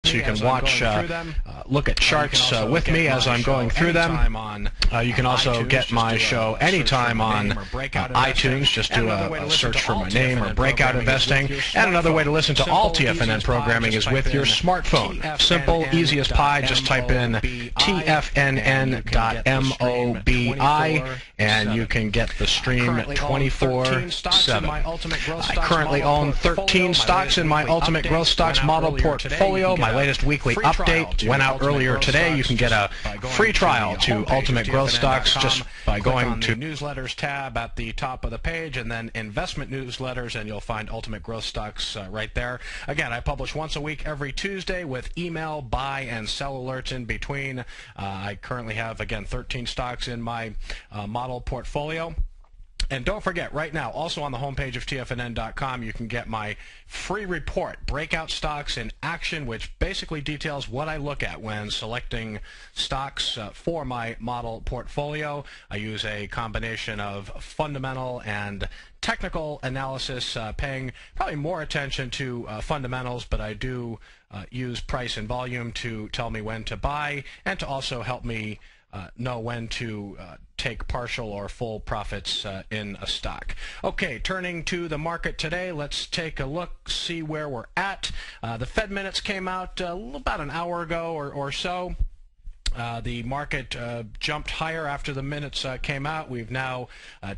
so you can watch, look at charts with me as I'm going through them. You can also get my show anytime on iTunes. Just do a search for my name or Breakout Investing. And another way to listen to all TFNN programming is with your smartphone. Simple, easy as pie. Just type in tfnn.mobi and you can get the stream 24/7. I currently own 13 stocks in my Ultimate Growth Stocks model portfolio. My latest weekly update went out earlier today. You can get a free trial to Ultimate Growth Stocks just by going to the newsletters tab at the top of the page and then investment newsletters, and you'll find Ultimate Growth Stocks right there. Again, I publish once a week every Tuesday with email, buy, and sell alerts in between. I currently have, again, 13 stocks in my model portfolio. And don't forget, right now, also on the homepage of TFNN.com, you can get my free report, Breakout Stocks in Action, which basically details what I look at when selecting stocks for my model portfolio. I use a combination of fundamental and technical analysis, paying probably more attention to fundamentals, but I do use price and volume to tell me when to buy and to also help me know when to take partial or full profits in a stock. Okay, turning to the market today, let's take a look, see where we're at. The Fed minutes came out about an hour ago or so. The market jumped higher after the minutes came out. We've now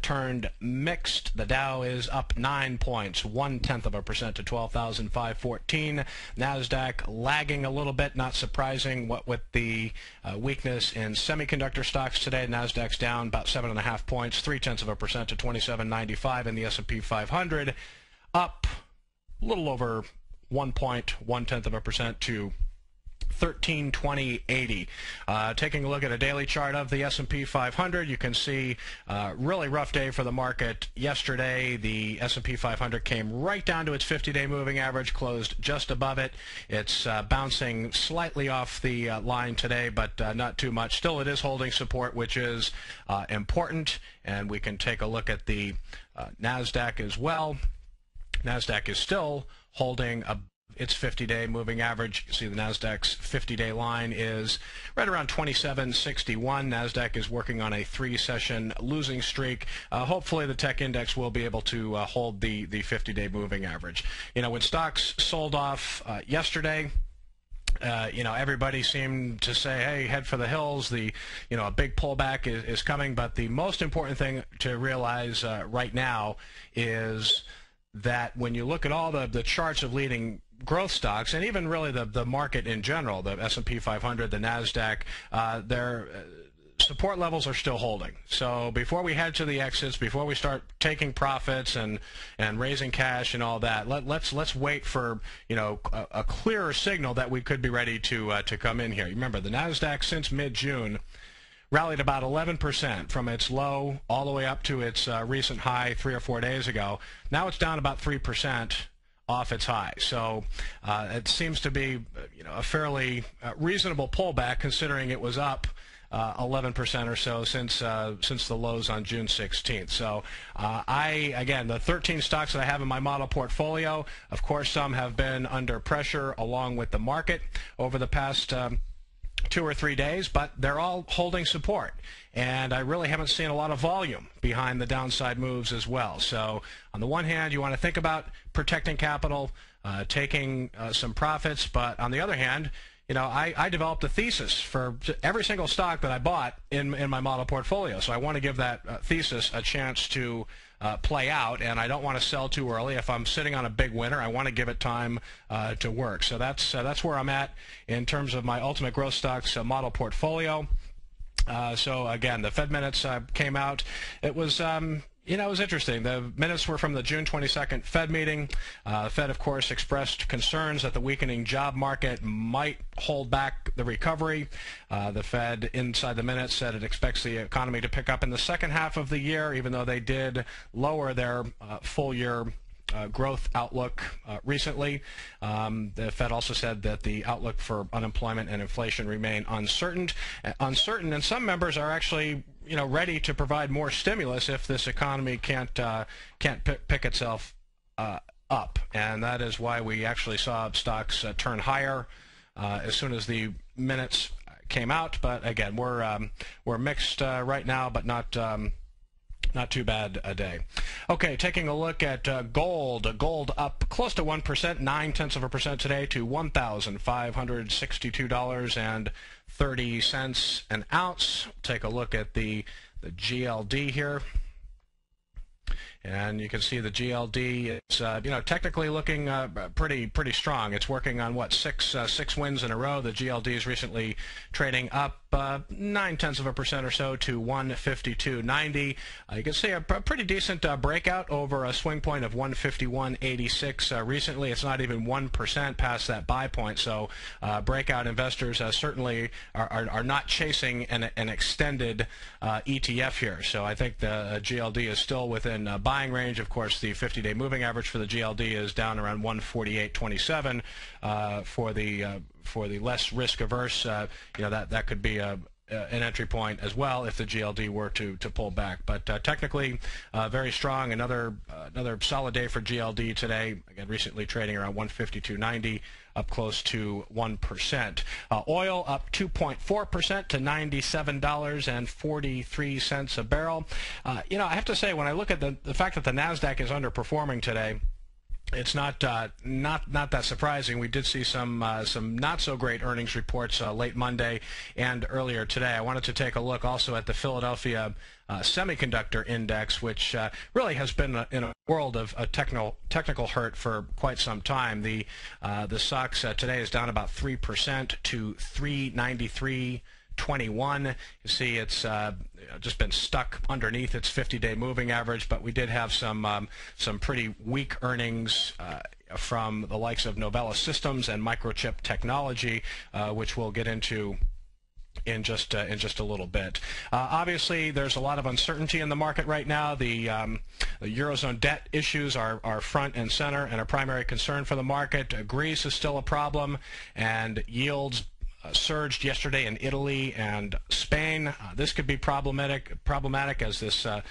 turned mixed. The Dow is up 9 points, 0.1% to 12,514. NASDAQ lagging a little bit, not surprising. What with the weakness in semiconductor stocks today, NASDAQ's down about 7.5 points, 0.3% to 2795, and the S&P 500 up a little over 1.1% to 1320.80. Taking a look at a daily chart of the S&P 500, you can see really rough day for the market yesterday. The S&P 500 came right down to its 50-day moving average, closed just above it. It's bouncing slightly off the line today, but not too much. Still, it is holding support, which is important, and we can take a look at the NASDAQ as well. NASDAQ is still holding its 50-day moving average. You see the NASDAQ's 50-day line is right around 2761. NASDAQ is working on a 3-session losing streak. Hopefully the tech index will be able to hold the 50-day moving average. You know, when stocks sold off yesterday, everybody seemed to say, hey, head for the hills. A big pullback is coming. But the most important thing to realize right now is that when you look at all the charts of leading growth stocks, and even really the market in general, the S&P 500, the NASDAQ, their support levels are still holding. So before we head to the exits, before we start taking profits and raising cash and all that, let's wait for a clearer signal that we could be ready to come in here. Remember, the NASDAQ since mid-June rallied about 11% from its low all the way up to its recent high 3 or 4 days ago. Now it's down about 3% off its high. So it seems to be a fairly reasonable pullback, considering it was up 11% or so since the lows on June 16th. So again, the 13 stocks that I have in my model portfolio, of course, some have been under pressure along with the market over the past 2 or 3 days, but they're all holding support. And I really haven't seen a lot of volume behind the downside moves as well. So on the one hand, you want to think about protecting capital, taking some profits, but on the other hand, I developed a thesis for every single stock that I bought in my model portfolio. So I want to give that thesis a chance to play out, and I don't want to sell too early. If I'm sitting on a big winner, I want to give it time to work. So that's where I'm at in terms of my Ultimate Growth Stocks model portfolio. So again, the Fed minutes came out. It was it was interesting. The minutes were from the June 22nd Fed meeting. The Fed, of course, expressed concerns that the weakening job market might hold back the recovery. The Fed, inside the minutes, said it expects the economy to pick up in the second half of the year, even though they did lower their full-year growth outlook recently. The Fed also said that the outlook for unemployment and inflation remain uncertain, and some members are actually ready to provide more stimulus if this economy can't pick itself up, and that is why we actually saw stocks turn higher as soon as the minutes came out. But again, we're mixed right now, but not too bad a day. Okay, taking a look at gold. Gold up close to 1%, 0.9% today to $1,562.30 an ounce. Take a look at the GLD here. And you can see the GLD is, technically looking pretty strong. It's working on what, six wins in a row. The GLD is recently trading up 0.9% or so to 152.90. You can see a pretty decent breakout over a swing point of 151.86. Recently, it's not even 1% past that buy point. So breakout investors certainly are not chasing an extended ETF here. So I think the GLD is still within buying range. Of course, the 50-day moving average for the GLD is down around 148.27. For the less risk-averse, that could be an entry point as well if the GLD were to pull back. But technically, very strong. Another solid day for GLD today. Again, recently trading around 152.90, up close to 1%. Oil up 2.4% to $97.43 a barrel. I have to say, when I look at the fact that the Nasdaq is underperforming today, it's not that surprising. We did see some not so great earnings reports late Monday and earlier today. I wanted to take a look also at the Philadelphia Semiconductor Index, which really has been in a world of technical hurt for quite some time. The SOX today is down about 3% to 393.21. You see it's just been stuck underneath its 50-day moving average, but we did have some pretty weak earnings from the likes of Novella Systems and Microchip Technology, which we'll get into in just a little bit. Obviously, there's a lot of uncertainty in the market right now. The Eurozone debt issues are front and center and a primary concern for the market. Greece is still a problem, and yields surged yesterday in Italy and Spain. This could be problematic as this the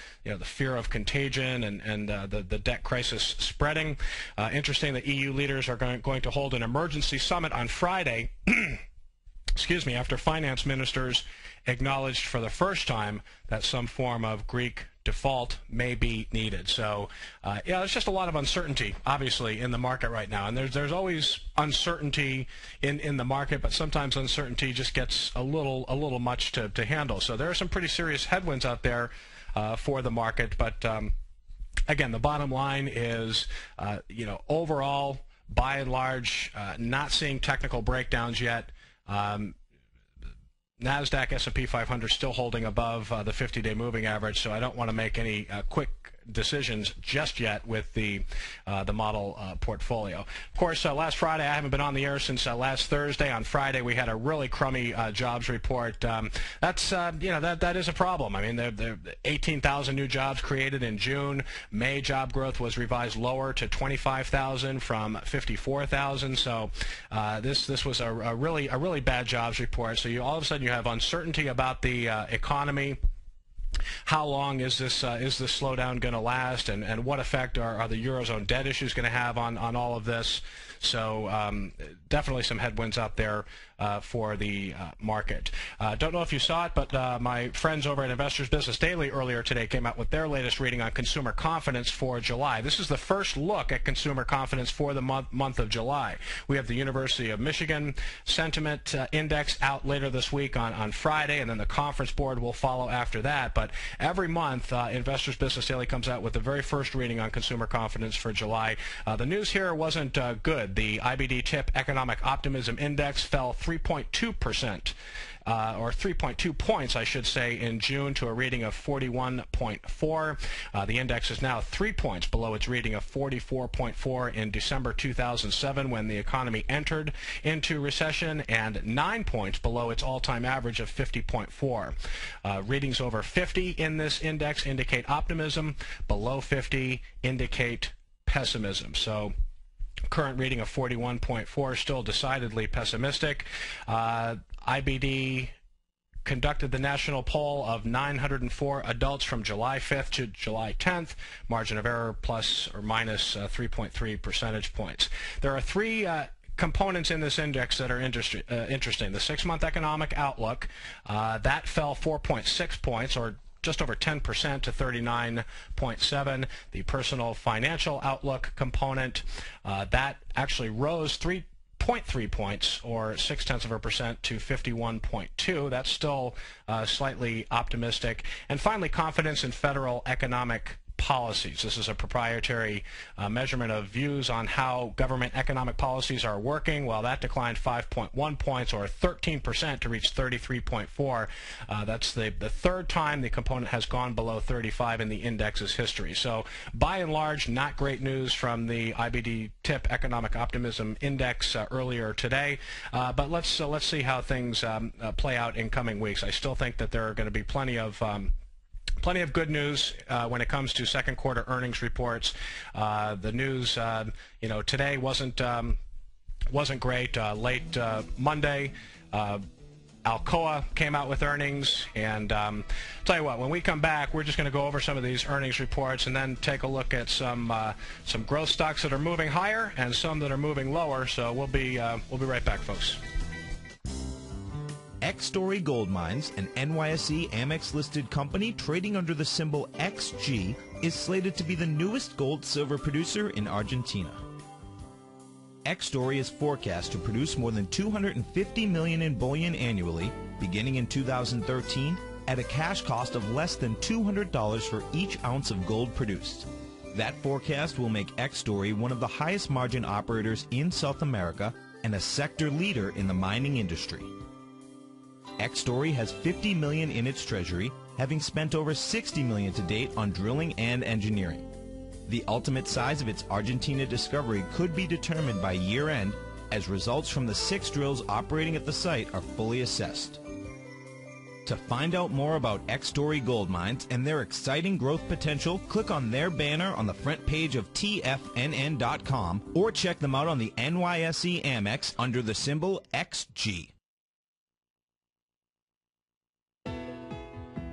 fear of contagion and the debt crisis spreading. Interesting that EU leaders are going to hold an emergency summit on Friday. Excuse me, after finance ministers acknowledged for the first time that some form of Greek default may be needed. So, there's just a lot of uncertainty, obviously, in the market right now. And there's always uncertainty in the market, but sometimes uncertainty just gets a little much to handle. So there are some pretty serious headwinds out there for the market. But again, the bottom line is, overall, by and large, not seeing technical breakdowns yet. NASDAQ, S&P 500 still holding above the 50-day moving average, so I don't want to make any quick decisions just yet with the model portfolio. Of course, last Friday, I haven't been on the air since last Thursday. On Friday, we had a really crummy jobs report. That is a problem. I mean, there 18,000 new jobs created in June. May job growth was revised lower to 25,000 from 54,000. So this was a really bad jobs report. So all of a sudden you have uncertainty about the economy. How long is this slowdown going to last, and what effect are the Eurozone debt issues going to have on all of this? So definitely some headwinds out there for the market. Don't know if you saw it, but my friends over at Investors Business Daily earlier today came out with their latest reading on consumer confidence for July. This is the first look at consumer confidence for the month of July. We have the University of Michigan Sentiment Index out later this week on Friday, and then the Conference Board will follow after that. But every month, Investors Business Daily comes out with the very first reading on consumer confidence for July. The news here wasn't good. The IBD TIP Economic Optimism Index fell 3.2%, or 3.2 points, I should say, in June to a reading of 41.4. The index is now 3 points below its reading of 44.4 in December 2007 when the economy entered into recession, and 9 points below its all-time average of 50.4. Readings over 50 in this index indicate optimism. Below 50 indicate pessimism. So current reading of 41.4, still decidedly pessimistic. IBD conducted the national poll of 904 adults from July 5th to July 10th. Margin of error plus or minus 3.3 percentage points. There are three components in this index that are interesting. The 6-month economic outlook, that fell 4.6 points, or just over 10%, to 39.7. The personal financial outlook component, that actually rose 3.3 points, or 0.6%, to 51.2. That's still slightly optimistic. And finally, confidence in federal economic policies. This is a proprietary measurement of views on how government economic policies are working. Well, that declined 5.1 points, or 13%, to reach 33.4. That's the third time the component has gone below 35 in the index's history. So by and large, not great news from the IBD TIP Economic Optimism Index earlier today. But let's see how things play out in coming weeks. I still think that there are going to be plenty of good news when it comes to second quarter earnings reports. The news, today wasn't great. Late Monday, Alcoa came out with earnings, and tell you what, when we come back, we're just going to go over some of these earnings reports and then take a look at some growth stocks that are moving higher and some that are moving lower. So we'll be right back, folks. X-Story Gold Mines, an NYSE Amex-listed company trading under the symbol XG, is slated to be the newest gold-silver producer in Argentina. X-Story is forecast to produce more than $250 million in bullion annually, beginning in 2013, at a cash cost of less than $200 for each ounce of gold produced. That forecast will make X-Story one of the highest margin operators in South America and a sector leader in the mining industry. X-Story has $50 million in its treasury, having spent over $60 million to date on drilling and engineering. The ultimate size of its Argentina discovery could be determined by year-end, as results from the 6 drills operating at the site are fully assessed. To find out more about X-Story Gold Mines and their exciting growth potential, click on their banner on the front page of TFNN.com or check them out on the NYSE Amex under the symbol XG.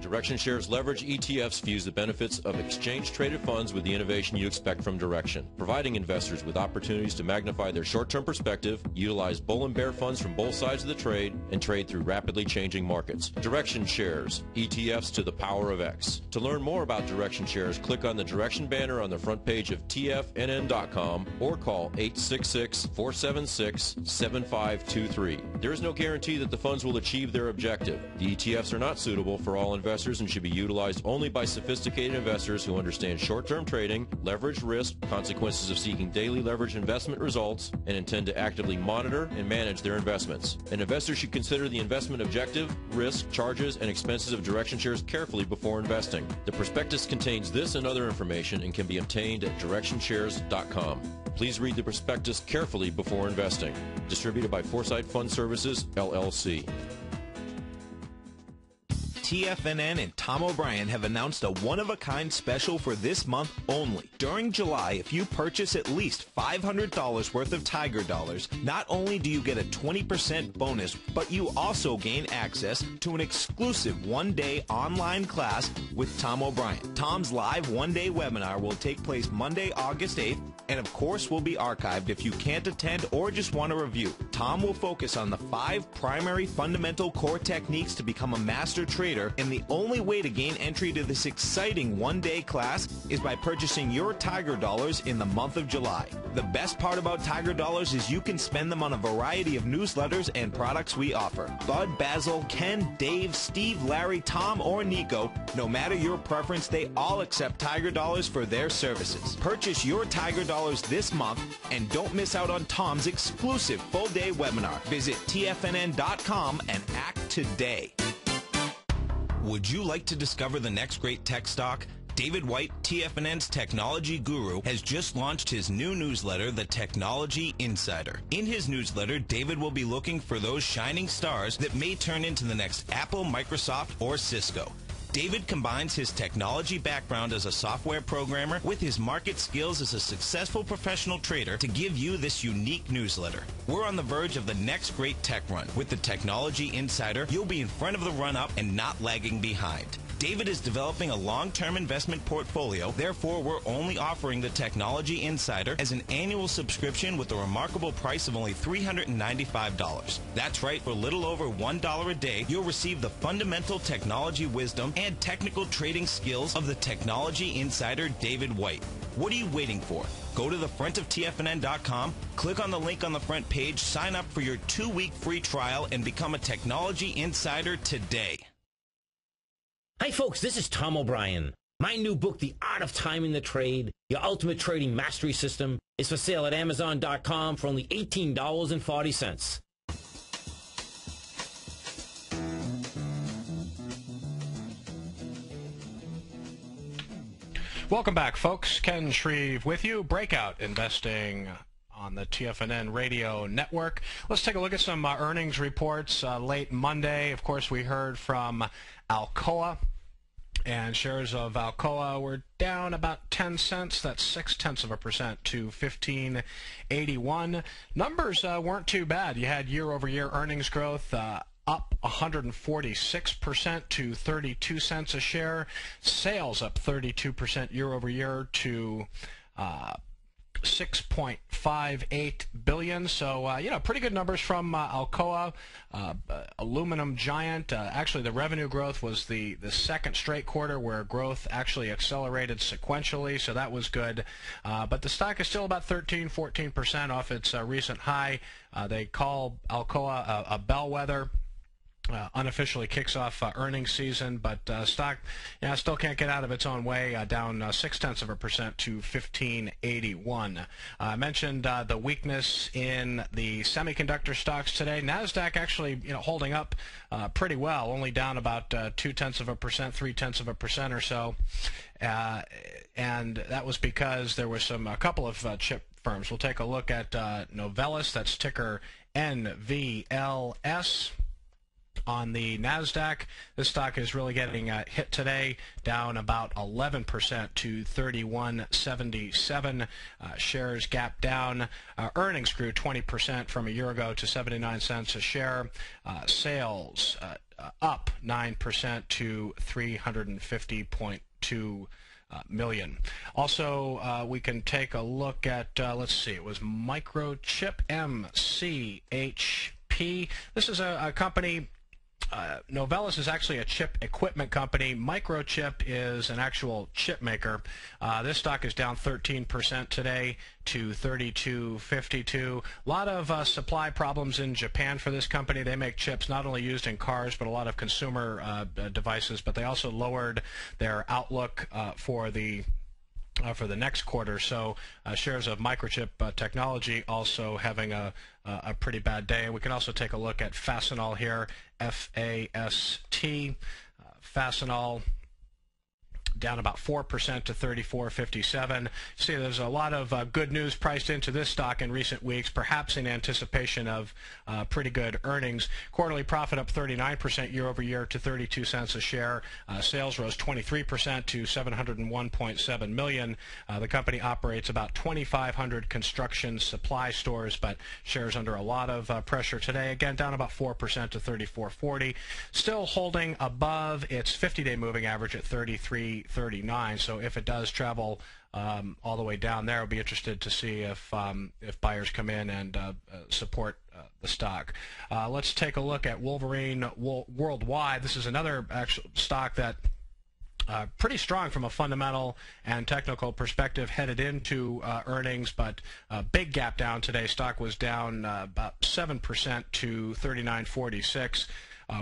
Direction Shares Leverage ETFs fuse the benefits of exchange-traded funds with the innovation you expect from Direction, providing investors with opportunities to magnify their short-term perspective, utilize bull and bear funds from both sides of the trade, and trade through rapidly changing markets. Direction Shares, ETFs to the power of X. To learn more about Direction Shares, click on the Direction banner on the front page of TFNN.com or call 866-476-7523. There is no guarantee that the funds will achieve their objective. The ETFs are not suitable for all investors and should be utilized only by sophisticated investors who understand short-term trading, leverage risk, consequences of seeking daily leverage investment results, and intend to actively monitor and manage their investments. An investor should consider the investment objective, risk, charges, and expenses of Direction Shares carefully before investing. The prospectus contains this and other information and can be obtained at directionshares.com. Please read the prospectus carefully before investing. Distributed by Foresight Fund Services, LLC. TFNN and Tom O'Brien have announced a one-of-a-kind special for this month only. During July, if you purchase at least $500 worth of Tiger Dollars, not only do you get a 20% bonus, but you also gain access to an exclusive one-day online class with Tom O'Brien. Tom's live one-day webinar will take place Monday, August 8th, and of course will be archived if you can't attend or just want to review. Tom will focus on the 5 primary fundamental core techniques to become a master trader, and the only way to gain entry to this exciting one-day class is by purchasing your Tiger Dollars in the month of July. The best part about Tiger Dollars is you can spend them on a variety of newsletters and products we offer. Bud, Basil, Ken, Dave, Steve, Larry, Tom, or Nico, no matter your preference, they all accept Tiger Dollars for their services. Purchase your Tiger Dollars this month and don't miss out on Tom's exclusive full-day webinar. Visit TFNN.com and act today. Would you like to discover the next great tech stock? David White, TFNN's technology guru, has just launched his new newsletter, The Technology Insider. In his newsletter, David will be looking for those shining stars that may turn into the next Apple, Microsoft, or Cisco. David combines his technology background as a software programmer with his market skills as a successful professional trader to give you this unique newsletter. We're on the verge of the next great tech run. With the Technology Insider, you'll be in front of the run-up and not lagging behind. David is developing a long-term investment portfolio. Therefore, we're only offering the Technology Insider as an annual subscription with a remarkable price of only $395. That's right, for a little over $1 a day, you'll receive the fundamental technology wisdom and technical trading skills of the Technology Insider David White. What are you waiting for? Go to the frontoftfnn.com, click on the link on the front page, sign up for your 2-week free trial, and become a Technology Insider today. Hi folks, this is Tom O'Brien. My new book, The Art of Timing the Trade, Your Ultimate Trading Mastery System, is for sale at Amazon.com for only $18.40. Welcome back, folks. Ken Shreve with you. Breakout Investing on the TFNN radio network. Let's take a look at some earnings reports. Late Monday, of course, we heard from Alcoa, and shares of Alcoa were down about 10 cents. That's 0.6% to 15.81. Numbers weren't too bad. You had year-over-year earnings growth up 146% to 32 cents a share. Sales up 32% year-over-year to 6.58 billion. So pretty good numbers from Alcoa, aluminum giant. Actually, the revenue growth was the second straight quarter where growth actually accelerated sequentially, so that was good. But the stock is still about 13-14% off its recent high. They call Alcoa a bellwether. Unofficially kicks off earnings season, but stock still can't get out of its own way, down 0.6% to 15.81. I mentioned the weakness in the semiconductor stocks today. NASDAQ actually holding up pretty well, only down about 0.2%, 0.3% or so, and that was because there was a couple of chip firms. We'll take a look at Novellus, that's ticker NVLS. On the NASDAQ, this stock is really getting hit today, down about 11% to 31.77. Shares gap down. Earnings grew 20% from a year ago to 79 cents a share. Sales up 9% to 350.2 million. Also, we can take a look at, let's see, it was Microchip, MCHP. This is a company. Novellus is actually a chip equipment company. Microchip is an actual chip maker. This stock is down 13% today to 32.52. A lot of supply problems in Japan for this company. They make chips not only used in cars but a lot of consumer devices, but they also lowered their outlook for the next quarter. So shares of Microchip Technology also having a pretty bad day. We can also take a look at Fastenal here, FAST. Fastenal down about 4% to 34.57. See, there's a lot of good news priced into this stock in recent weeks, perhaps in anticipation of pretty good earnings. Quarterly profit up 39% year-over-year to 32 cents a share. Sales rose 23% to 701.7 million. The company operates about 2,500 construction supply stores, but shares under a lot of pressure today. Again, down about 4% to 34.40. Still holding above its 50-day moving average at 33.39. So if it does travel all the way down there, I'll be interested to see if buyers come in and support the stock. Let's take a look at Wolverine Worldwide. This is another actual stock that pretty strong from a fundamental and technical perspective headed into earnings, but big gap down today. Stock was down about 7% to 39.46,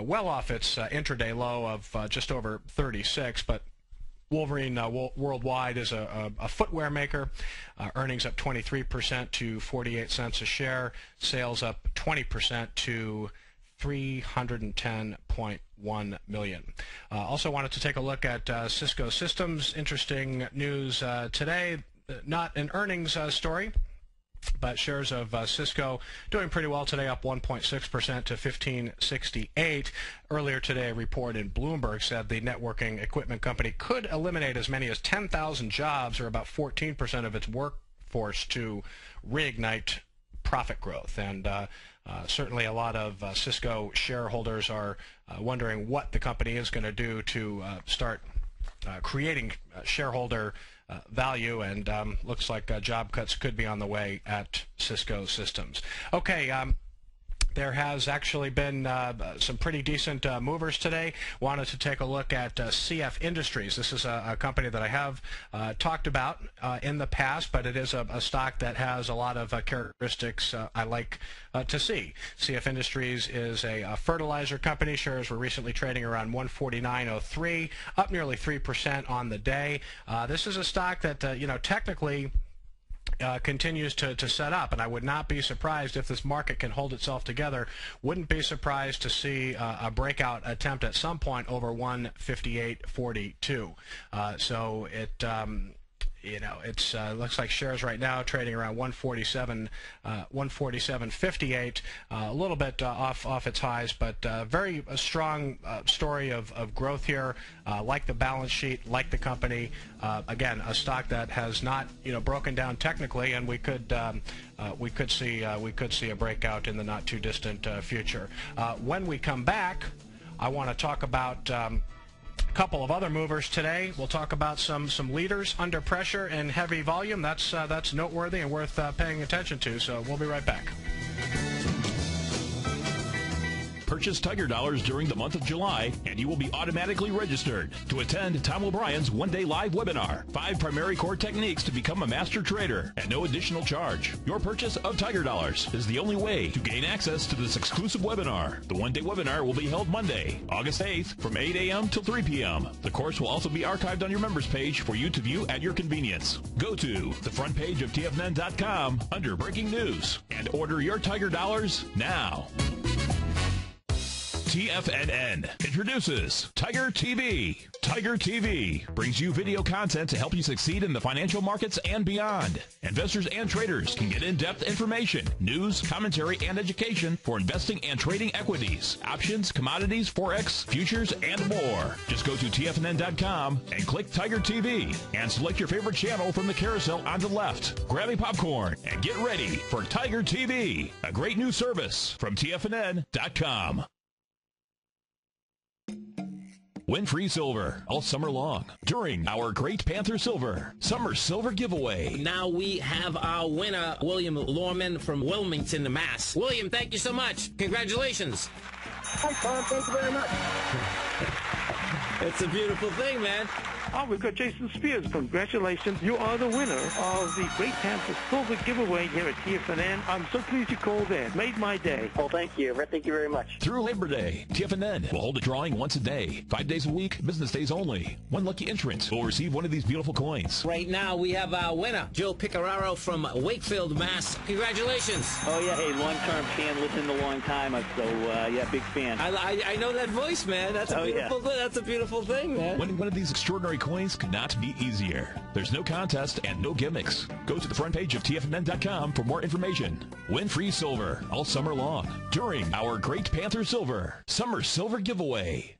well off its intraday low of just over 36, but Wolverine Worldwide is a footwear maker. Earnings up 23% to 48 cents a share. Sales up 20% to 310.1 million. Also wanted to take a look at Cisco Systems. Interesting news today. Not an earnings story, but shares of Cisco doing pretty well today, up 1.6% to 1568. Earlier today, a report in Bloomberg said the networking equipment company could eliminate as many as 10,000 jobs, or about 14% of its workforce, to reignite profit growth. And Certainly a lot of Cisco shareholders are wondering what the company is going to do to start creating shareholder value, and looks like job cuts could be on the way at Cisco Systems. Okay. There has actually been some pretty decent movers today. Wanted to take a look at CF Industries. This is a company that I have talked about in the past, but it is a stock that has a lot of characteristics I like to see. CF Industries is a fertilizer company. Shares were recently trading around 149.03, up nearly 3% on the day. This is a stock that, technically continues to set up, and I would not be surprised if this market can hold itself together. Wouldn't be surprised to see a breakout attempt at some point over 158.42. So it it's looks like shares right now trading around 147.58, a little bit off its highs, but very strong story of growth here. Like the balance sheet, like the company. Again, a stock that has not broken down technically, and we could see a breakout in the not too distant future. When we come back, I want to talk about couple of other movers today. We'll talk about some leaders under pressure and heavy volume. That's noteworthy and worth paying attention to. So we'll be right back. Purchase Tiger Dollars during the month of July, and you will be automatically registered to attend Tom O'Brien's one-day live webinar. 5 primary core techniques to become a master trader at no additional charge. Your purchase of Tiger Dollars is the only way to gain access to this exclusive webinar. The one-day webinar will be held Monday, August 8th from 8 a.m. till 3 p.m. The course will also be archived on your members page for you to view at your convenience. Go to the front page of TFNN.com under Breaking News and order your Tiger Dollars now. TFNN introduces Tiger TV. Tiger TV brings you video content to help you succeed in the financial markets and beyond. Investors and traders can get in-depth information, news, commentary, and education for investing and trading equities, options, commodities, forex, futures, and more. Just go to TFNN.com and click Tiger TV and select your favorite channel from the carousel on the left. Grab a popcorn and get ready for Tiger TV, a great new service from TFNN.com. Win free silver all summer long during our Great Panther Silver Summer Silver Giveaway. Now we have our winner, William Lorman from Wilmington, Mass. William, thank you so much. Congratulations. Hi, Tom. Thank you very much. It's a beautiful thing, man. Oh, we've got Jason Spears. Congratulations. You are the winner of the Great Panther Silver Giveaway here at TFNN. I'm so pleased you called in. Made my day. Well, thank you. Thank you very much. Through Labor Day, TFNN will hold a drawing once a day, 5 days a week, business days only. One lucky entrant will receive one of these beautiful coins. Right now, we have our winner, Joe Picararo from Wakefield, Mass. Congratulations. Oh, yeah. Hey, long-term fan. Listened a long time. So, yeah, big fan. I know that voice, man. That's a beautiful thing. That's a beautiful thing, man. Winning one of these extraordinary coins could not be easier. There's no contest and no gimmicks. Go to the front page of TFNN.com for more information. Win free silver all summer long during our Great Panther Silver Summer Silver Giveaway.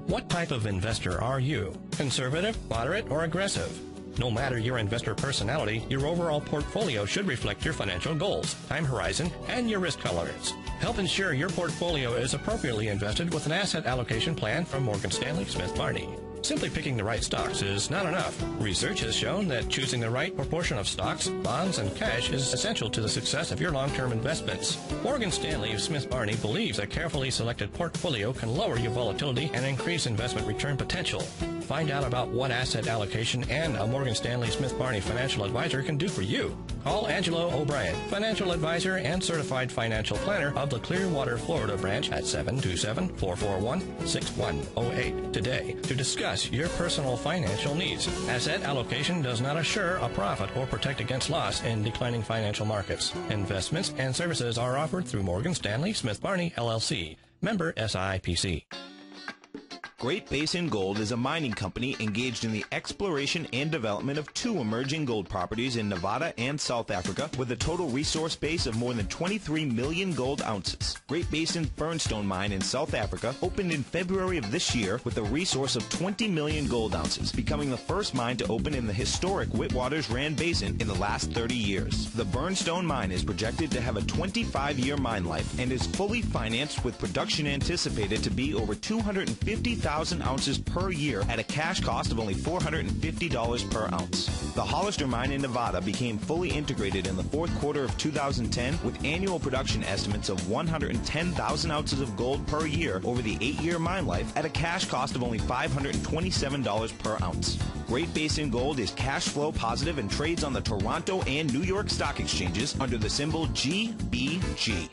What type of investor are you? Conservative, moderate, or aggressive? No matter your investor personality, your overall portfolio should reflect your financial goals, time horizon, and your risk tolerance. Help ensure your portfolio is appropriately invested with an asset allocation plan from Morgan Stanley Smith Barney. Simply picking the right stocks is not enough. Research has shown that choosing the right proportion of stocks, bonds, and cash is essential to the success of your long-term investments. Morgan Stanley Smith Barney believes a carefully selected portfolio can lower your volatility and increase investment return potential. Find out about what asset allocation and a Morgan Stanley Smith Barney financial advisor can do for you. Call Angelo O'Brien, financial advisor and certified financial planner of the Clearwater, Florida branch at 727-441-6108 today to discuss your personal financial needs. Asset allocation does not assure a profit or protect against loss in declining financial markets. Investments and services are offered through Morgan Stanley Smith Barney, LLC. Member SIPC. Great Basin Gold is a mining company engaged in the exploration and development of 2 emerging gold properties in Nevada and South Africa with a total resource base of more than 23 million gold ounces. Great Basin's Burnstone mine in South Africa opened in February of this year with a resource of 20 million gold ounces, becoming the first mine to open in the historic Witwatersrand Basin in the last 30 years. The Burnstone mine is projected to have a 25-year mine life and is fully financed with production anticipated to be over 250,000 ounces per year at a cash cost of only $450 per ounce. The Hollister mine in Nevada became fully integrated in the fourth quarter of 2010 with annual production estimates of 110,000 ounces of gold per year over the 8-year mine life at a cash cost of only $527 per ounce. Great Basin Gold is cash flow positive and trades on the Toronto and New York Stock Exchanges under the symbol GBG.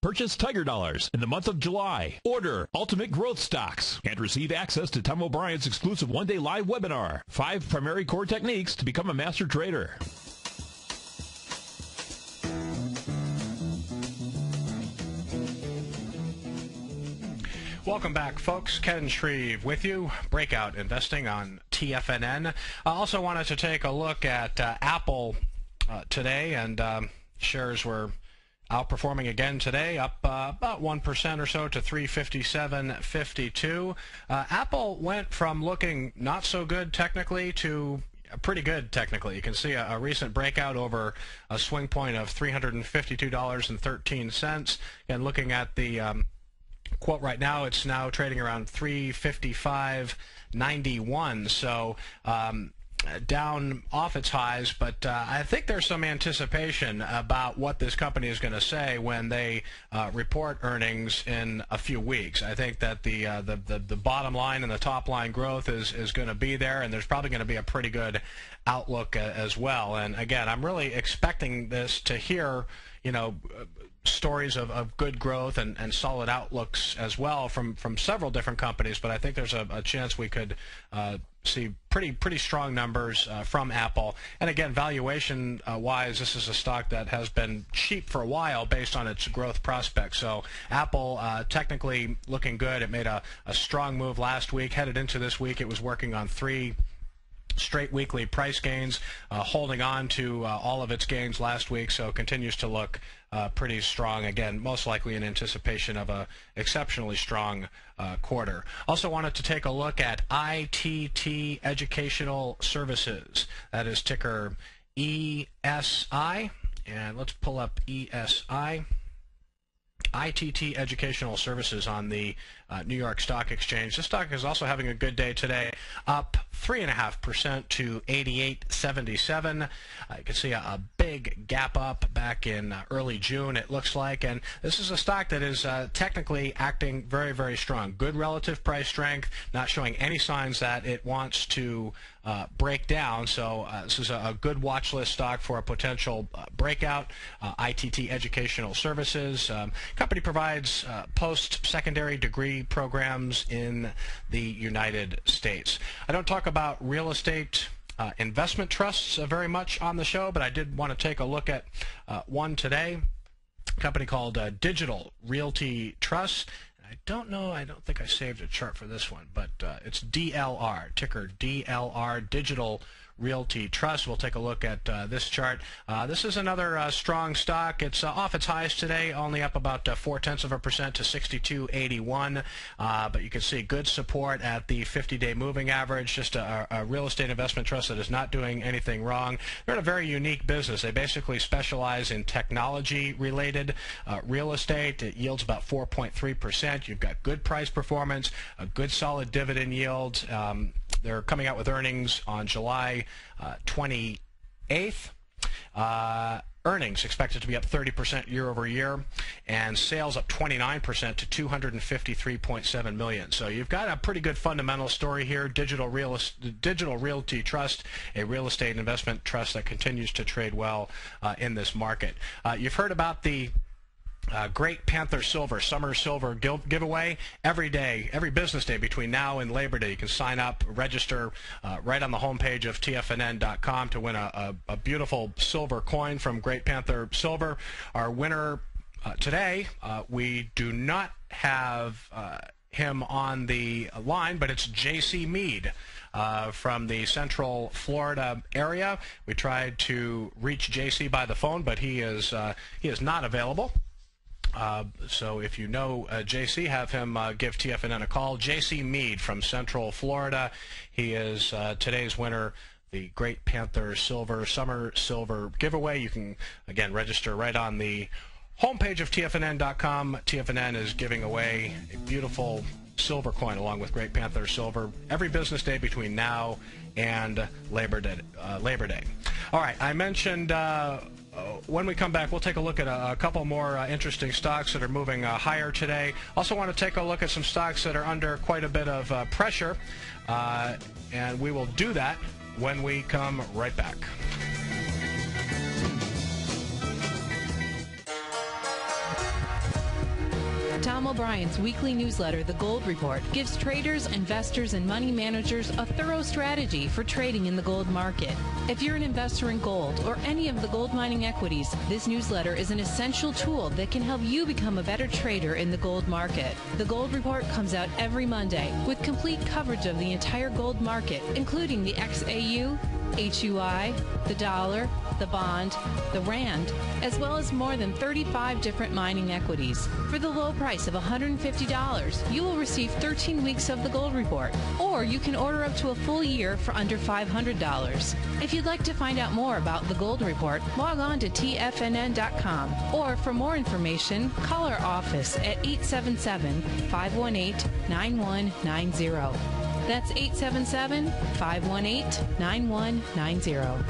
Purchase Tiger Dollars in the month of July. Order Ultimate Growth Stocks and receive access to Tom O'Brien's exclusive one-day live webinar. 5 primary core techniques to become a master trader. Welcome back, folks. Ken Shreve with you. Breakout Investing on TFNN. I also wanted to take a look at Apple today, and shares were outperforming again today, up about 1% or so to 357.52. Apple went from looking not so good technically to pretty good technically. You can see a recent breakout over a swing point of $352.13. And looking at the quote right now, it's now trading around 355.91. So down off its highs, but I think there's some anticipation about what this company is going to say when they report earnings in a few weeks. I think that the bottom line and the top line growth is going to be there, and there's probably going to be a pretty good outlook as well. And again, I'm really expecting this to hear, stories of good growth and solid outlooks as well from several different companies, but I think there's a chance we could see pretty strong numbers from Apple. And again, valuation wise, this is a stock that has been cheap for a while based on its growth prospects. So Apple technically looking good. It made a strong move last week. Headed into this week, it was working on 3 straight weekly price gains, holding on to all of its gains last week, so continues to look pretty strong, again, most likely in anticipation of a exceptionally strong quarter. Also wanted to take a look at ITT Educational Services. That is ticker ESI, and let's pull up ESI. ITT Educational Services on the New York Stock Exchange. This stock is also having a good day today, up 3.5% to 88.77. You can see a big gap up back in early June, it looks like, and this is a stock that is technically acting very, very strong. Good relative price strength, not showing any signs that it wants to break down, so this is a good watch list stock for a potential breakout. ITT Educational Services. Company provides post-secondary degree programs in the United States. I don't talk about real estate investment trusts very much on the show, but I did want to take a look at one today, a company called Digital Realty Trust. I don't think I saved a chart for this one, but it's DLR, ticker DLR, Digital Realty Trust. We'll take a look at this chart. This is another strong stock. It's off its highs today, only up about 0.4% to 62.81. But you can see good support at the 50-day moving average. Just a real estate investment trust that is not doing anything wrong. They're in a very unique business. They basically specialize in technology-related real estate. It yields about 4.3%. You've got good price performance, a good solid dividend yield. They're coming out with earnings on July 28th. Earnings expected to be up 30% year over year, and sales up 29% to $253.7 million. So you've got a pretty good fundamental story here. Digital Realty Trust, a real estate investment trust that continues to trade well in this market. You've heard about the Great Panther Silver, Summer Silver giveaway. Every day, every business day between now and Labor Day, you can sign up, register right on the homepage of TFNN.com to win a beautiful silver coin from Great Panther Silver. Our winner Today, we do not have him on the line, but it's J.C. Mead from the Central Florida area. We tried to reach J.C. by the phone, but he is not available. So if you know J.C., have him give TFNN a call. J.C. Mead from Central Florida. He is today's winner, the Great Panther Summer Silver giveaway. You can, again, register right on the homepage of TFNN.com. TFNN is giving away a beautiful silver coin along with Great Panther Silver every business day between now and Labor Day. All right, I mentioned when we come back, we'll take a look at a couple more interesting stocks that are moving higher today. Also want to take a look at some stocks that are under quite a bit of pressure, and we will do that when we come right back. Tom O'Brien's weekly newsletter, The Gold Report, gives traders, investors, and money managers a thorough strategy for trading in the gold market. If you're an investor in gold or any of the gold mining equities, this newsletter is an essential tool that can help you become a better trader in the gold market. The Gold Report comes out every Monday with complete coverage of the entire gold market, including the XAU, HUI, the dollar, the bond, the rand, as well as more than 35 different mining equities. For the low price of $150, you will receive 13 weeks of the Gold Report, or you can order up to a full year for under $500. If you'd like to find out more about the Gold Report, log on to TFNN.com, or for more information, call our office at 877-518-9190. That's 877-518-9190.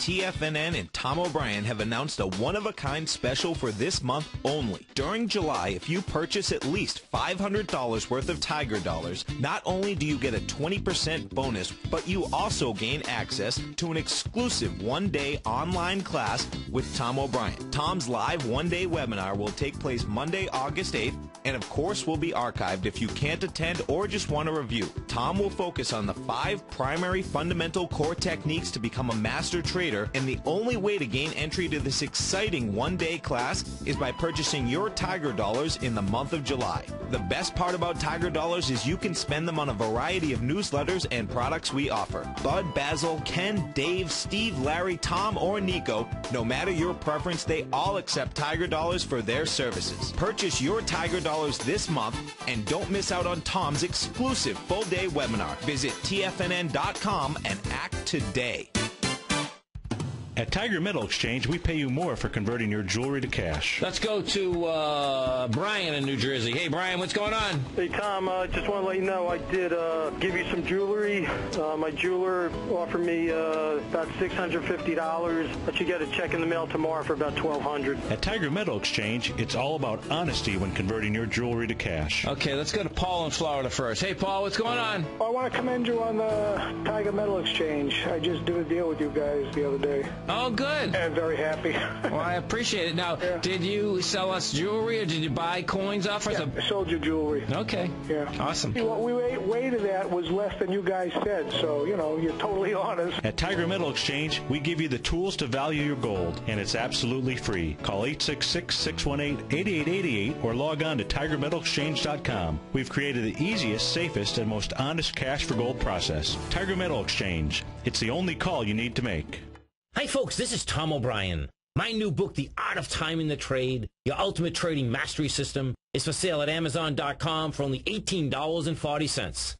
TFNN and Tom O'Brien have announced a one-of-a-kind special for this month only. During July, if you purchase at least $500 worth of Tiger Dollars, not only do you get a 20% bonus, but you also gain access to an exclusive one-day online class with Tom O'Brien. Tom's live one-day webinar will take place Monday, August 8th, and of course will be archived if you can't attend or just want to review. Tom will focus on the 5 primary fundamental core techniques to become a master trader, and the only way to gain entry to this exciting one-day class is by purchasing your Tiger Dollars in the month of July. The best part about Tiger Dollars is you can spend them on a variety of newsletters and products we offer. Bud, Basil, Ken, Dave, Steve, Larry, Tom, or Nico, no matter your preference, they all accept Tiger Dollars for their services. Purchase your Tiger Dollars this month and don't miss out on Tom's exclusive full-day webinar. Visit TFNN.com and act today. At Tiger Metal Exchange, we pay you more for converting your jewelry to cash. Let's go to Brian in New Jersey. Hey, Brian, what's going on? Hey, Tom, just want to let you know I did give you some jewelry. My jeweler offered me about $650, but you get a check in the mail tomorrow for about $1,200. At Tiger Metal Exchange, it's all about honesty when converting your jewelry to cash. Okay, let's go to Paul in Florida first. Hey, Paul, what's going on? I want to commend you on the Tiger Metal Exchange. I just did a deal with you guys the other day. Oh, good. I'm very happy. Well, I appreciate it. Now, Did you sell us jewelry or did you buy coins off us? Yeah, I sold you jewelry. Okay. Yeah. Awesome. What we weighted at was less than you guys said, so, you're totally honest. At Tiger Metal Exchange, we give you the tools to value your gold, and it's absolutely free. Call 866-618-8888 or log on to TigerMetalExchange.com. We've created the easiest, safest, and most honest cash for gold process. Tiger Metal Exchange. It's the only call you need to make. Hi, folks. This is Tom O'Brien. My new book, The Art of Timing the Trade, Your Ultimate Trading Mastery System, is for sale at Amazon.com for only $18.40.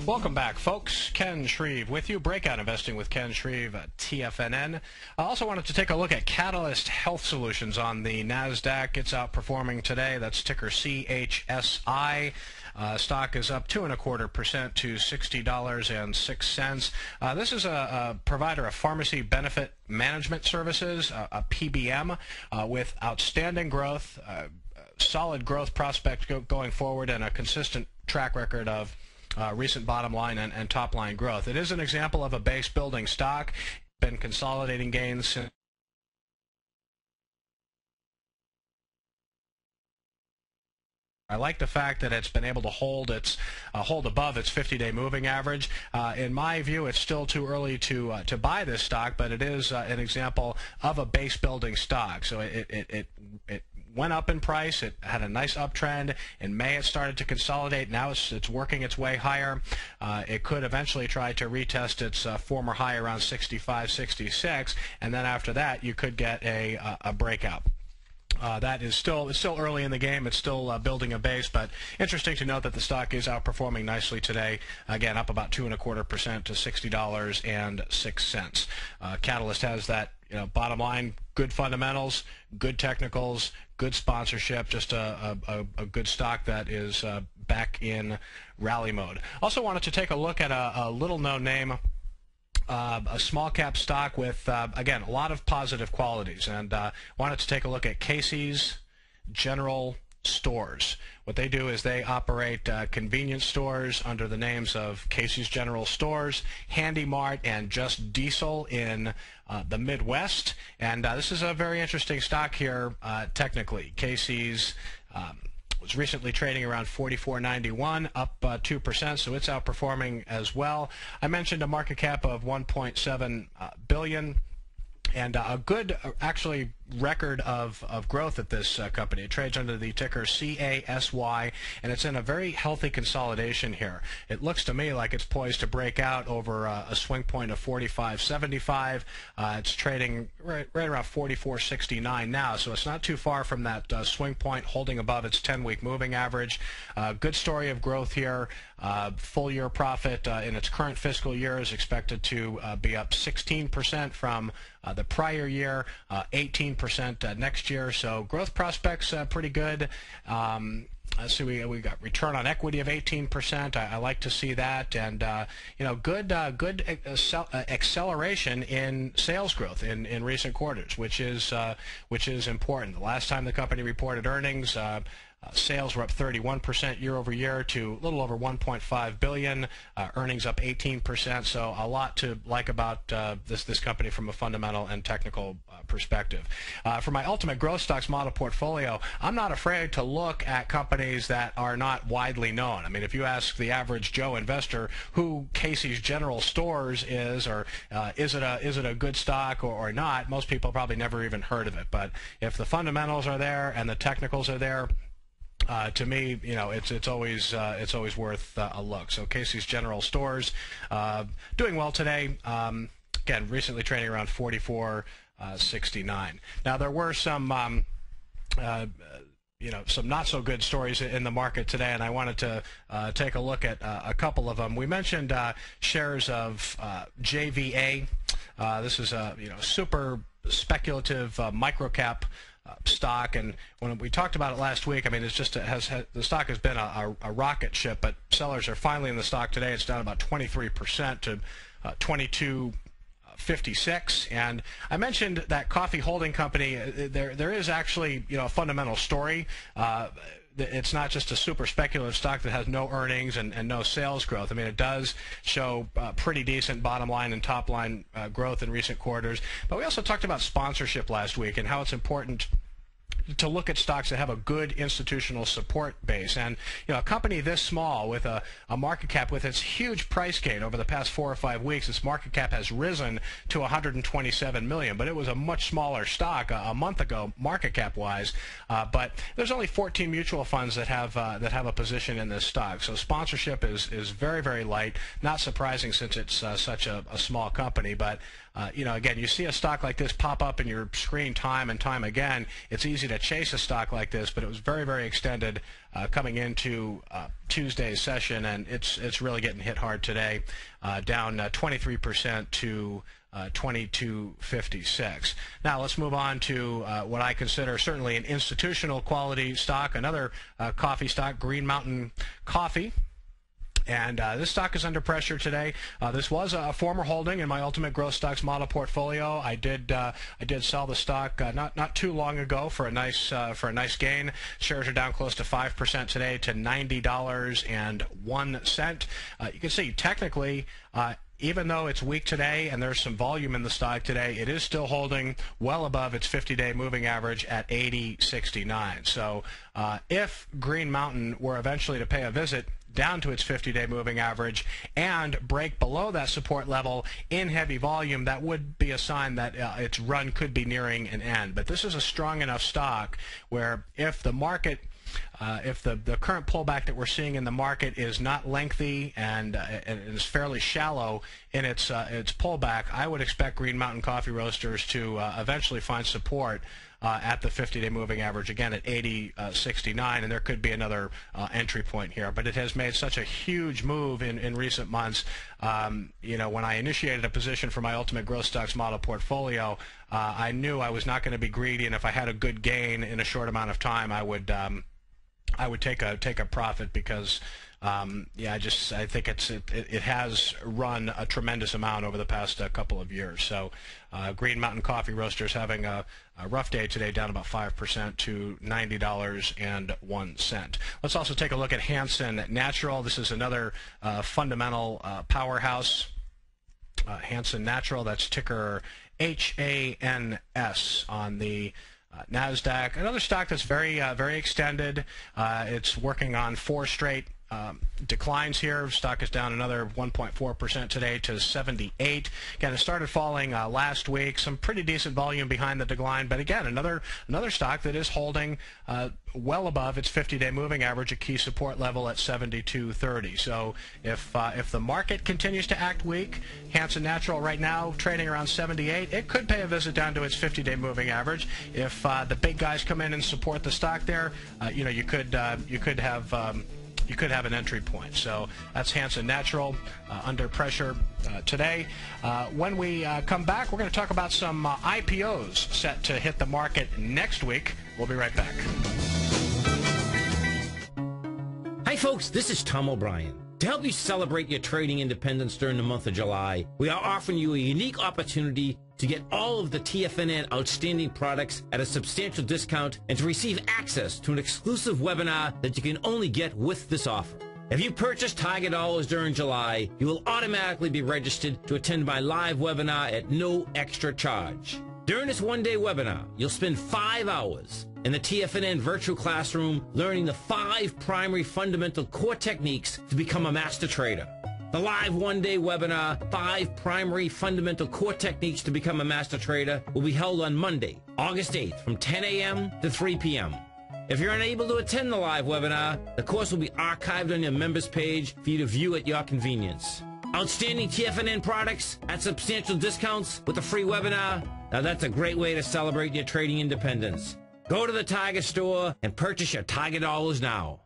Welcome back, folks. Ken Shreve with you. Breakout Investing with Ken Shreve at TFNN. I also wanted to take a look at Catalyst Health Solutions on the NASDAQ. It's outperforming today. That's ticker CHSI. Stock is up 2.25% to $60.06. This is a provider of pharmacy benefit management services, a PBM, with outstanding growth, solid growth prospects going forward, and a consistent track record of recent bottom line and top line growth. It is an example of a base building stock. Been consolidating gains since I like the fact that it's been able to hold above its 50-day moving average. In my view, it's still too early to buy this stock, but it is an example of a base building stock. So it went up in price. It had a nice uptrend. In May, it started to consolidate. Now it's working its way higher. It could eventually try to retest its former high around 65, 66, and then after that, you could get a breakout. That is it's still early in the game. It's still building a base, but interesting to note that the stock is outperforming nicely today. Again, up about 2.25% to $60.06. Catalyst has that, bottom line, good fundamentals, good technicals, good sponsorship, just a good stock that is back in rally mode. Also wanted to take a look at a little-known name. A small cap stock with, again, a lot of positive qualities, and wanted to take a look at Casey's General Stores. What they do is they operate convenience stores under the names of Casey's General Stores, Handy Mart, and Just Diesel in the Midwest. And this is a very interesting stock here technically. Casey's was recently trading around $44.91, up 2%, so it's outperforming as well. I mentioned a market cap of $1.7 billion. And a good, actually, record of growth at this company. It trades under the ticker CASY, and it's in a very healthy consolidation here. It looks to me like it's poised to break out over a swing point of 45.75. It's trading right around 44.69 now, so it's not too far from that swing point, holding above its 10-week moving average. Good story of growth here. Full-year profit in its current fiscal year is expected to be up 16% from the prior year, 18% next year. So growth prospects pretty good. Let's see, we got return on equity of 18%. I like to see that, and good acceleration in sales growth in recent quarters, which is important. The last time the company reported earnings, sales were up 31% year over year to a little over $1.5 billion. Earnings up 18%. So a lot to like about this company from a fundamental and technical perspective. For my ultimate growth stocks model portfolio, I'm not afraid to look at companies that are not widely known. I mean, if you ask the average Joe investor who Casey's General Stores is, or is it a good stock or not, most people probably never even heard of it. But if the fundamentals are there and the technicals are there, to me, it's always worth a look. So Casey's General Stores doing well today. Again, recently trading around 44.69. Now there were some some not so good stories in the market today, and I wanted to take a look at a couple of them. We mentioned shares of JVA. This is a super speculative microcap stock, and when we talked about it last week, I mean, it's just the stock has been a rocket ship, but sellers are finally in the stock today. It's down about 23% to 22.56. And I mentioned that coffee holding company. There is actually a fundamental story. It's not just a super speculative stock that has no earnings and no sales growth. I mean, it does show pretty decent bottom line and top line growth in recent quarters. But we also talked about sponsorship last week and how it's important to look at stocks that have a good institutional support base. And a company this small with a market cap with its huge price gain over the past 4 or 5 weeks, its market cap has risen to $127 million. But it was a much smaller stock a month ago, market cap wise. But there's only 14 mutual funds that have a position in this stock. So sponsorship is very, very light. Not surprising since it's such a small company. But again, you see a stock like this pop up in your screen time and time again. It's easy to chase a stock like this, but it was very, very extended coming into Tuesday's session, and it's really getting hit hard today, down 23% to 22.56. Now let's move on to what I consider certainly an institutional quality stock, another coffee stock, Green Mountain Coffee. And this stock is under pressure today. This was a former holding in my Ultimate Growth Stocks model portfolio. I did sell the stock not too long ago for a nice gain. Shares are down close to 5% today to $90.01. You can see technically even though it's weak today and there's some volume in the stock today, it is still holding well above its 50-day moving average at 80.69. So if Green Mountain were eventually to pay a visit down to its 50-day moving average and break below that support level in heavy volume, that would be a sign that its run could be nearing an end. But this is a strong enough stock where if the market if the current pullback that we're seeing in the market is not lengthy and is fairly shallow in its pullback, I would expect Green Mountain Coffee Roasters to eventually find support at the 50-day moving average, again at 80.69, and there could be another entry point here. But it has made such a huge move in recent months. When I initiated a position for my Ultimate Growth Stocks model portfolio, I knew I was not going to be greedy, and if I had a good gain in a short amount of time, I would take a profit because I think it has run a tremendous amount over the past couple of years. So Green Mountain Coffee Roasters having a rough day today, down about 5% to $90.01. Let's also take a look at Hanson Natural. This is another fundamental powerhouse. Hanson Natural, that's ticker HANS on the NASDAQ. Another stock that's very extended. It's working on 4 straight declines here. Stock is down another 1.4% today to 78. Again, it started falling last week. Some pretty decent volume behind the decline, but again, another stock that is holding well above its 50-day moving average, a key support level at 72.30. So if the market continues to act weak, Hanson Natural right now trading around 78, it could pay a visit down to its 50-day moving average. If the big guys come in and support the stock there, you could have an entry point. So that's Hanson Natural under pressure today. When we come back, we're going to talk about some IPOs set to hit the market next week. We'll be right back. Hi folks, this is Tom O'Brien. To help you celebrate your trading independence during the month of July, we are offering you a unique opportunity to get all of the TFNN outstanding products at a substantial discount and to receive access to an exclusive webinar that you can only get with this offer. If you purchase Tiger Dollars during July, you will automatically be registered to attend my live webinar at no extra charge. During this one-day webinar, you'll spend 5 hours in the TFNN virtual classroom learning the 5 primary fundamental core techniques to become a master trader. The live one-day webinar, 5 primary fundamental core techniques to become a master trader, will be held on Monday, August 8th from 10 a.m. to 3 p.m. If you're unable to attend the live webinar, the course will be archived on your members page for you to view at your convenience. Outstanding TFNN products at substantial discounts with a free webinar. Now that's a great way to celebrate your trading independence. Go to the Tiger store and purchase your Tiger Dollars now.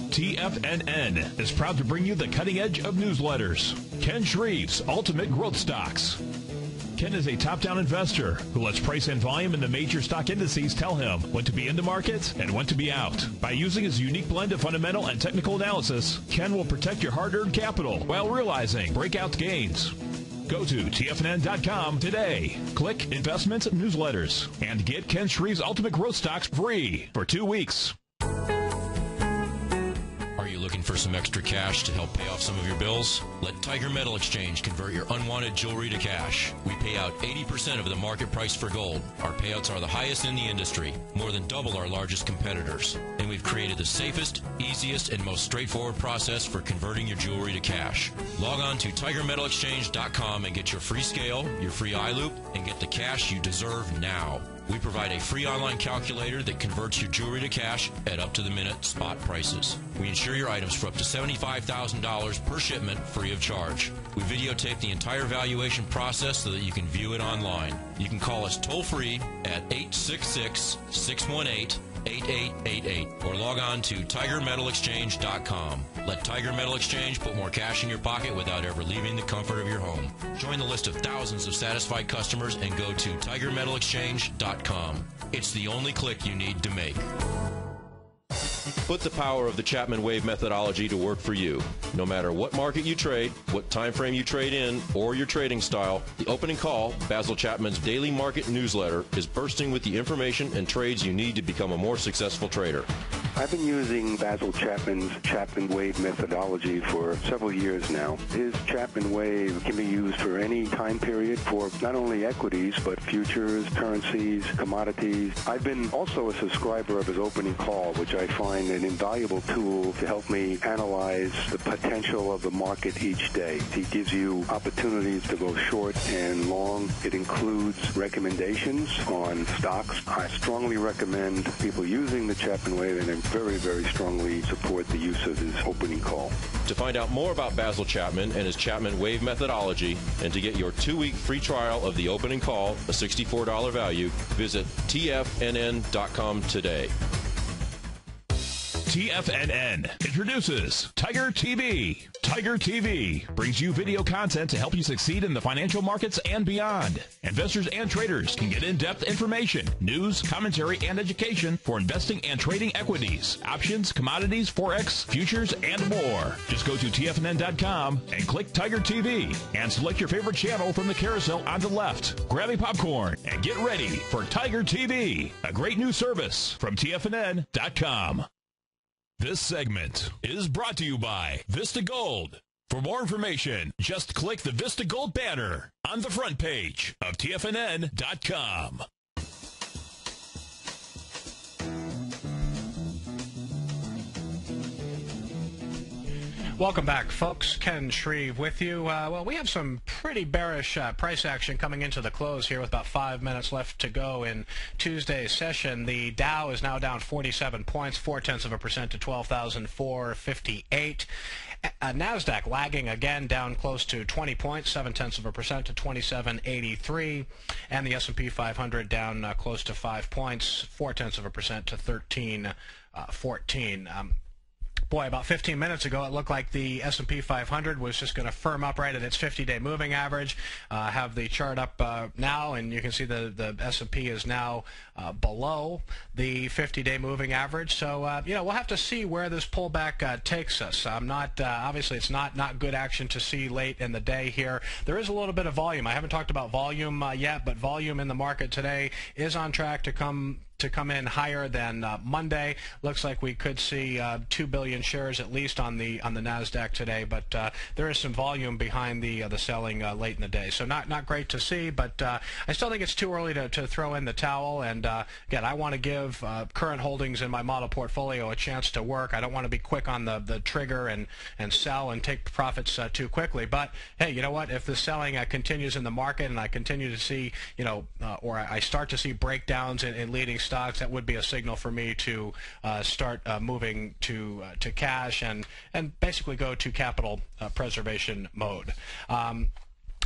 TFNN is proud to bring you the cutting edge of newsletters. Ken Shreve's Ultimate Growth Stocks. Ken is a top-down investor who lets price and volume in the major stock indices tell him when to be in the market and when to be out. By using his unique blend of fundamental and technical analysis, Ken will protect your hard-earned capital while realizing breakout gains. Go to TFNN.com today. Click Investments Newsletters and get Ken Shreve's Ultimate Growth Stocks free for 2 weeks. Are you looking for some extra cash to help pay off some of your bills? Let Tiger Metal Exchange convert your unwanted jewelry to cash. We pay out 80% of the market price for gold. Our payouts are the highest in the industry, more than double our largest competitors. And we've created the safest, easiest, and most straightforward process for converting your jewelry to cash. Log on to TigerMetalExchange.com and get your free scale, your free eye loop, and get the cash you deserve now. We provide a free online calculator that converts your jewelry to cash at up-to-the-minute spot prices. We insure your items for up to $75,000 per shipment free of charge. We videotape the entire valuation process so that you can view it online. You can call us toll-free at 866-618-8888 or log on to TigerMetalExchange.com. Let Tiger Metal Exchange put more cash in your pocket without ever leaving the comfort of your home. Join the list of thousands of satisfied customers and go to TigerMetalExchange.com. It's the only click you need to make. Put the power of the Chapman Wave methodology to work for you. No matter what market you trade, what time frame you trade in, or your trading style, the opening call, Basil Chapman's daily market newsletter, is bursting with the information and trades you need to become a more successful trader. I've been using Basil Chapman's Chapman Wave methodology for several years now. His Chapman Wave can be used for any time period for not only equities, but futures, currencies, commodities. I've been also a subscriber of his opening call, which I find an invaluable tool to help me analyze the potential of the market each day. He gives you opportunities to go short and long. It includes recommendations on stocks. I strongly recommend people using the Chapman Wave, and I very, very strongly support the use of his opening call. To find out more about Basil Chapman and his Chapman Wave methodology, and to get your 2-week free trial of the opening call, a $64 value, visit tfnn.com today. TFNN introduces Tiger TV. Tiger TV brings you video content to help you succeed in the financial markets and beyond. Investors and traders can get in-depth information, news, commentary, and education for investing and trading equities, options, commodities, forex, futures, and more. Just go to tfnn.com and click Tiger TV and select your favorite channel from the carousel on the left. Grab a popcorn and get ready for Tiger TV, a great new service from tfnn.com. This segment is brought to you by Vista Gold. For more information, just click the Vista Gold banner on the front page of TFNN.com. Welcome back, folks. Ken Shreve with you. Well, we have some pretty bearish price action coming into the close here with about 5 minutes left to go in Tuesday's session. The Dow is now down 47 points, 0.4% to 12,458. NASDAQ lagging again, down close to 20 points, 0.7% to 2783. And the S&P 500 down close to 5 points, 0.4% to 1314. Boy, about 15 minutes ago, it looked like the S&P 500 was just going to firm up right at its 50-day moving average. Have the chart up now, and you can see the S&P is now below the 50-day moving average. So, we'll have to see where this pullback takes us. I'm not obviously, it's not good action to see late in the day here. There is a little bit of volume. I haven't talked about volume yet, but volume in the market today is on track to come in higher than Monday. Looks like we could see 2 billion shares at least on the NASDAQ today, but there is some volume behind the selling late in the day. So not great to see, but I still think it's too early to throw in the towel. And again, I want to give current holdings in my model portfolio a chance to work. I don't want to be quick on the trigger and sell and take profits too quickly. But hey, you know what? If the selling continues in the market and I continue to see, or I start to see breakdowns in leading stocks, that would be a signal for me to start moving to cash and basically go to capital preservation mode.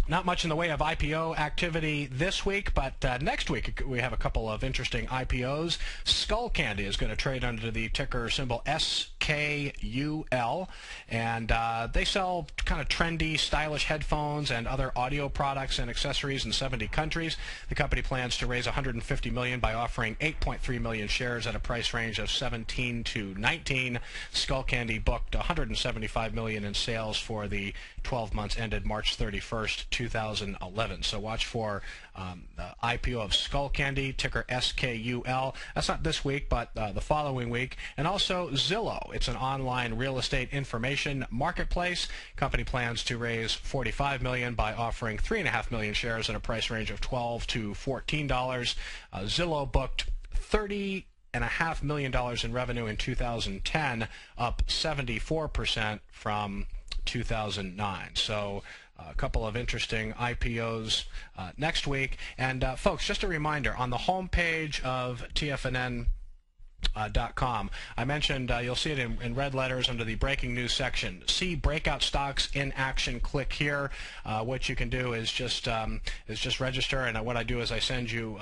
Not much in the way of IPO activity this week, but next week we have a couple of interesting IPOs. Skull Candy is going to trade under the ticker symbol SKUL, and they sell kind of trendy, stylish headphones and other audio products and accessories in 70 countries. The company plans to raise $150 million by offering 8.3 million shares at a price range of 17 to 19. Skull Candy booked $175 million in sales for the 12 months ended March 31st, 2011. So watch for the IPO of Skull Candy, ticker SKUL. That's not this week, but the following week. And also Zillow. It's an online real estate information marketplace. Company plans to raise $45 million by offering 3.5 million shares at a price range of $12 to $14. Zillow booked $30.5 million in revenue in 2010, up 74% from 2009. So a couple of interesting IPOs next week. And folks, just a reminder, on the homepage of TFNN.com, I mentioned you'll see it in red letters under the breaking news section. See Breakout Stocks in action. Click here. What you can do is just register, and what I do is I send you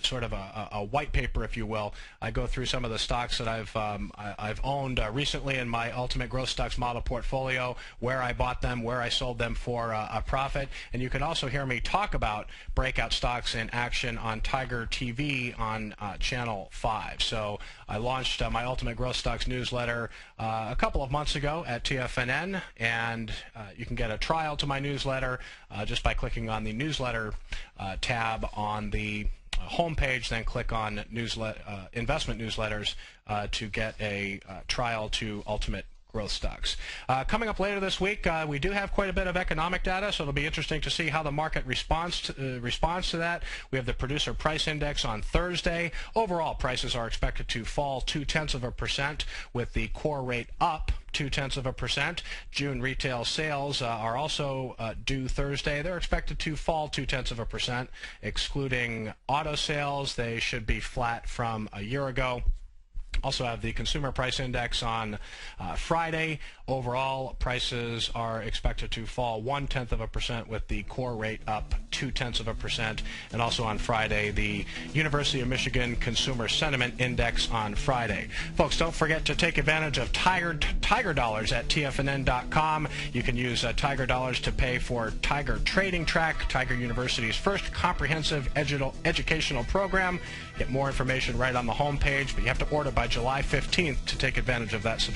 sort of a white paper, if you will. I go through some of the stocks that I've owned recently in my Ultimate Growth Stocks model portfolio, where I bought them, where I sold them for a profit, and you can also hear me talk about Breakout Stocks in action on Tiger TV on Channel 5. So I launched my Ultimate Growth Stocks newsletter a couple of months ago at TFNN, and you can get a trial to my newsletter just by clicking on the newsletter tab on the homepage, then click on investment newsletters to get a trial to Ultimate Growth Stocks. Coming up later this week, we do have quite a bit of economic data, so it'll be interesting to see how the market responds to that. We have the Producer Price Index on Thursday. Overall, prices are expected to fall 0.2%, with the core rate up 0.2%. June retail sales are also due Thursday. They're expected to fall 0.2%. Excluding auto sales, they should be flat from a year ago. Also have the Consumer Price Index on Friday. Overall, prices are expected to fall 0.1%, with the core rate up 0.2%. And also on Friday, the University of Michigan Consumer Sentiment Index on Friday. Folks, don't forget to take advantage of Tiger Dollars at TFNN.com. You can use Tiger Dollars to pay for Tiger Trading Track, Tiger University's first comprehensive educational program. Get more information right on the homepage, but you have to order by July 15th to take advantage of that subscription.